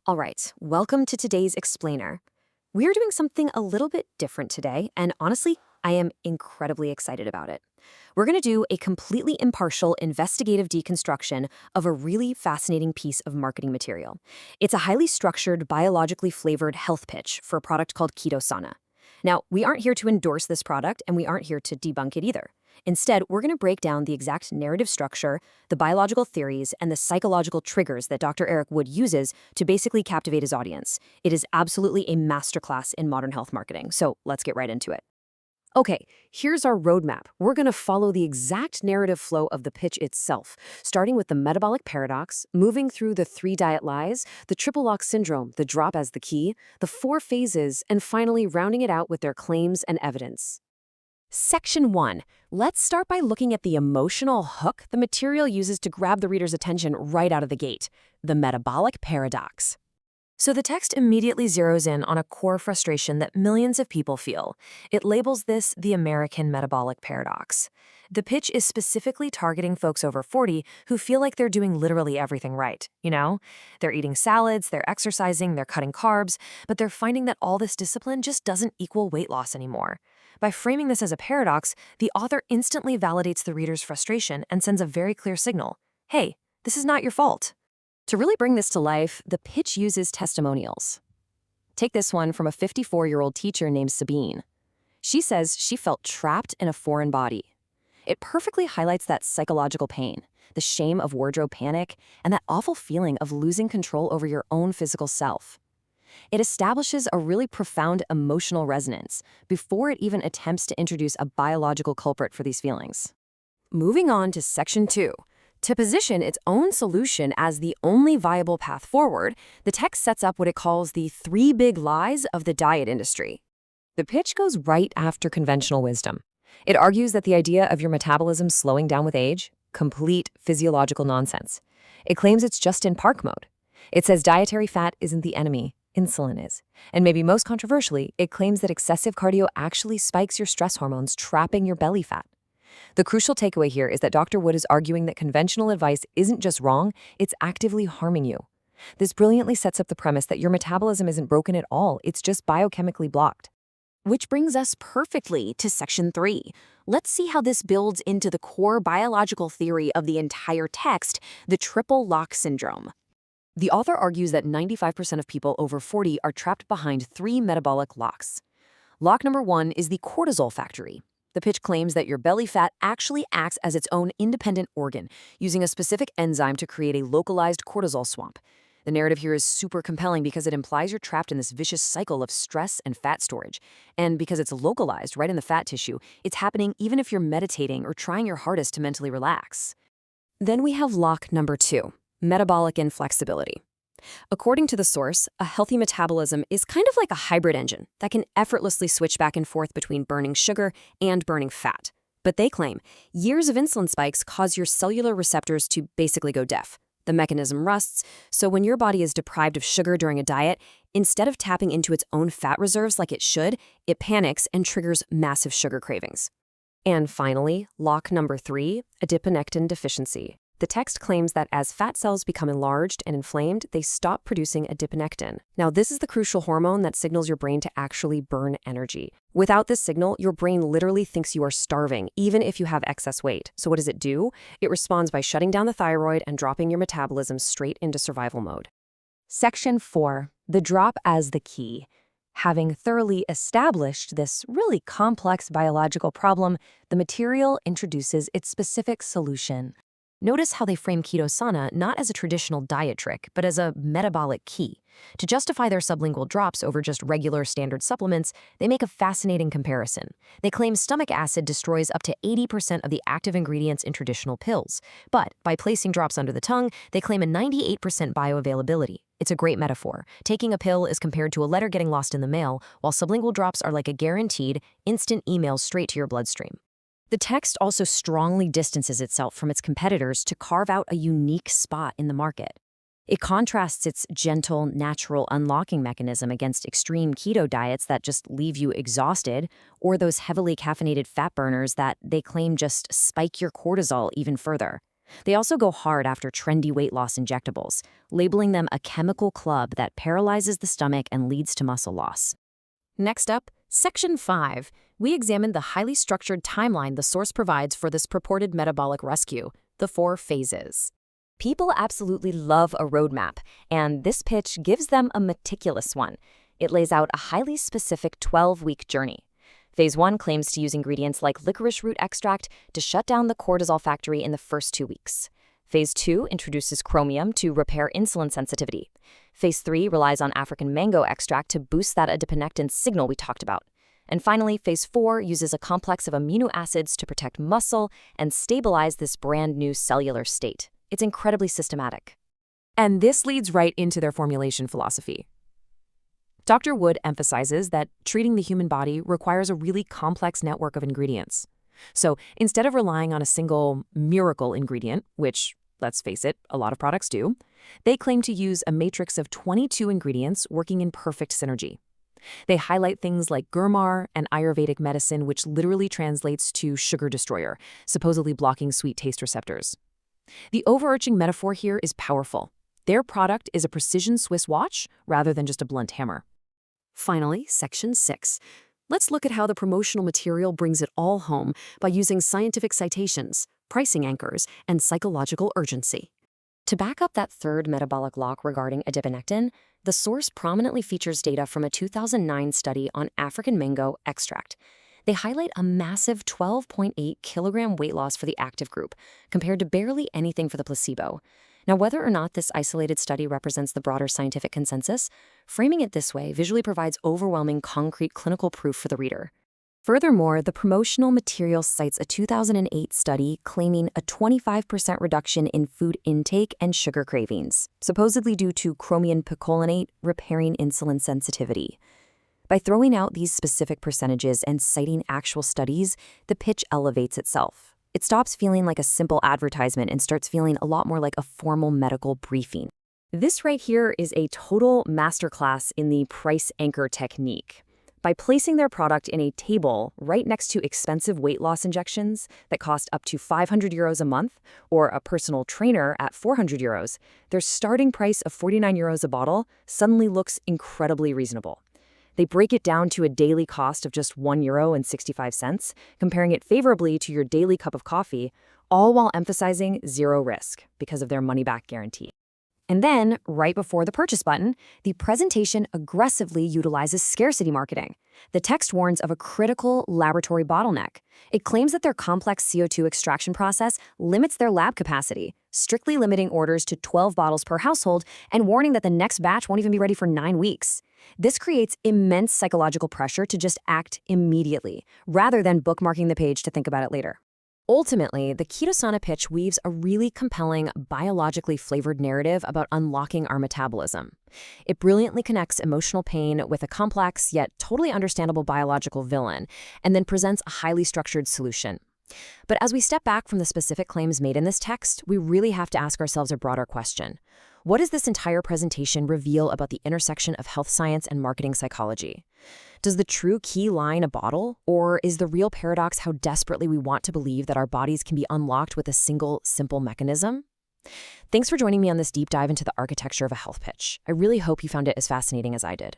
All right, welcome to today's explainer. We're doing something a little bit different today, and honestly, I am incredibly excited about it. We're going to do a completely impartial investigative deconstruction of a really fascinating piece of marketing material. It's a highly structured, biologically flavored health pitch for a product called Ketosana. Now, we aren't here to endorse this product, and we aren't here to debunk it either. Instead, we're going to break down the exact narrative structure, the biological theories, and the psychological triggers that Dr. Eric Wood uses to basically captivate his audience. It is absolutely a masterclass in modern health marketing, so let's get right into it. Okay, here's our roadmap. We're going to follow the exact narrative flow of the pitch itself, starting with the metabolic paradox, moving through the 3 diet lies, the triple lock syndrome, the drop as the key, the 4 phases, and finally rounding it out with their claims and evidence. Section 1. Let's start by looking at the emotional hook the material uses to grab the reader's attention right out of the gate, the metabolic paradox. So the text immediately zeroes in on a core frustration that millions of people feel. It labels this the American metabolic paradox. The pitch is specifically targeting folks over 40 who feel like they're doing literally everything right, They're eating salads, they're exercising, they're cutting carbs, but they're finding that all this discipline just doesn't equal weight loss anymore. By framing this as a paradox, the author instantly validates the reader's frustration and sends a very clear signal. Hey, this is not your fault. To really bring this to life, the pitch uses testimonials. Take this one from a 54-year-old teacher named Sabine. She says she felt trapped in a foreign body. It perfectly highlights that psychological pain, the shame of wardrobe panic, and that awful feeling of losing control over your own physical self. It establishes a really profound emotional resonance before it even attempts to introduce a biological culprit for these feelings. Moving on to Section 2. To position its own solution as the only viable path forward, the text sets up what it calls the 3 big lies of the diet industry. The pitch goes right after conventional wisdom. It argues that the idea of your metabolism slowing down with age, complete physiological nonsense. It claims it's just in park mode. It says dietary fat isn't the enemy, insulin is. And maybe most controversially, it claims that excessive cardio actually spikes your stress hormones, trapping your belly fat. The crucial takeaway here is that Dr. Wood is arguing that conventional advice isn't just wrong, it's actively harming you. This brilliantly sets up the premise that your metabolism isn't broken at all, it's just biochemically blocked. Which brings us perfectly to Section 3. Let's see how this builds into the core biological theory of the entire text, the triple lock syndrome. The author argues that 95% of people over 40 are trapped behind 3 metabolic locks. Lock number 1 is the Cortisol Factory. The pitch claims that your belly fat actually acts as its own independent organ, using a specific enzyme to create a localized cortisol swamp. The narrative here is super compelling because it implies you're trapped in this vicious cycle of stress and fat storage. And because it's localized right in the fat tissue, it's happening even if you're meditating or trying your hardest to mentally relax. Then we have lock number 2, metabolic inflexibility. According to the source, a healthy metabolism is kind of like a hybrid engine that can effortlessly switch back and forth between burning sugar and burning fat. But they claim years of insulin spikes cause your cellular receptors to basically go deaf. The mechanism rusts, so when your body is deprived of sugar during a diet, instead of tapping into its own fat reserves like it should, it panics and triggers massive sugar cravings. And finally, lock number 3, adiponectin deficiency. The text claims that as fat cells become enlarged and inflamed, they stop producing adiponectin. Now, this is the crucial hormone that signals your brain to actually burn energy. Without this signal, your brain literally thinks you are starving, even if you have excess weight. So what does it do? It responds by shutting down the thyroid and dropping your metabolism straight into survival mode. Section 4. The drop as the key. Having thoroughly established this really complex biological problem, the material introduces its specific solution. Notice how they frame Ketosana not as a traditional diet trick, but as a metabolic key. To justify their sublingual drops over just regular standard supplements, they make a fascinating comparison. They claim stomach acid destroys up to 80% of the active ingredients in traditional pills. But by placing drops under the tongue, they claim a 98% bioavailability. It's a great metaphor. Taking a pill is compared to a letter getting lost in the mail, while sublingual drops are like a guaranteed, instant email straight to your bloodstream. The text also strongly distances itself from its competitors to carve out a unique spot in the market. It contrasts its gentle, natural unlocking mechanism against extreme keto diets that just leave you exhausted, or those heavily caffeinated fat burners that they claim just spike your cortisol even further. They also go hard after trendy weight loss injectables, labeling them a chemical club that paralyzes the stomach and leads to muscle loss. Next up, Section 5. We examine the highly structured timeline the source provides for this purported metabolic rescue, the 4 phases. People absolutely love a roadmap, and this pitch gives them a meticulous one. It lays out a highly specific 12-week journey. Phase 1 claims to use ingredients like licorice root extract to shut down the cortisol factory in the first 2 weeks. Phase 2 introduces chromium to repair insulin sensitivity. Phase 3 relies on African mango extract to boost that adiponectin signal we talked about. And finally, Phase 4 uses a complex of amino acids to protect muscle and stabilize this brand new cellular state. It's incredibly systematic. And this leads right into their formulation philosophy. Dr. Wood emphasizes that treating the human body requires a really complex network of ingredients. So instead of relying on a single miracle ingredient, which, let's face it, a lot of products do, they claim to use a matrix of 22 ingredients working in perfect synergy. They highlight things like Gurmar and Ayurvedic medicine, which literally translates to sugar destroyer, supposedly blocking sweet taste receptors. The overarching metaphor here is powerful. Their product is a precision Swiss watch rather than just a blunt hammer. Finally, Section 6. Let's look at how the promotional material brings it all home by using scientific citations, pricing anchors, and psychological urgency. To back up that third metabolic lock regarding adiponectin, the source prominently features data from a 2009 study on African mango extract. They highlight a massive 12.8 kilogram weight loss for the active group, compared to barely anything for the placebo. Now, whether or not this isolated study represents the broader scientific consensus, framing it this way visually provides overwhelming concrete clinical proof for the reader. Furthermore, the promotional material cites a 2008 study claiming a 25% reduction in food intake and sugar cravings, supposedly due to chromium picolinate repairing insulin sensitivity. By throwing out these specific percentages and citing actual studies, the pitch elevates itself. It stops feeling like a simple advertisement and starts feeling a lot more like a formal medical briefing. This right here is a total masterclass in the price anchor technique. By placing their product in a table right next to expensive weight loss injections that cost up to 500 euros a month, or a personal trainer at 400 euros, their starting price of 49 euros a bottle suddenly looks incredibly reasonable. They break it down to a daily cost of just €1.65, comparing it favorably to your daily cup of coffee, all while emphasizing zero risk because of their money-back guarantee. And then, right before the purchase button, the presentation aggressively utilizes scarcity marketing. The text warns of a critical laboratory bottleneck. It claims that their complex CO2 extraction process limits their lab capacity, strictly limiting orders to 12 bottles per household and warning that the next batch won't even be ready for 9 weeks. This creates immense psychological pressure to just act immediately, rather than bookmarking the page to think about it later. Ultimately, the Ketosana pitch weaves a really compelling, biologically flavored narrative about unlocking our metabolism. It brilliantly connects emotional pain with a complex yet totally understandable biological villain, and then presents a highly structured solution. But as we step back from the specific claims made in this text, we really have to ask ourselves a broader question. What does this entire presentation reveal about the intersection of health science and marketing psychology? Does the true key lie in a bottle, or is the real paradox how desperately we want to believe that our bodies can be unlocked with a single, simple mechanism? Thanks for joining me on this deep dive into the architecture of a health pitch. I really hope you found it as fascinating as I did.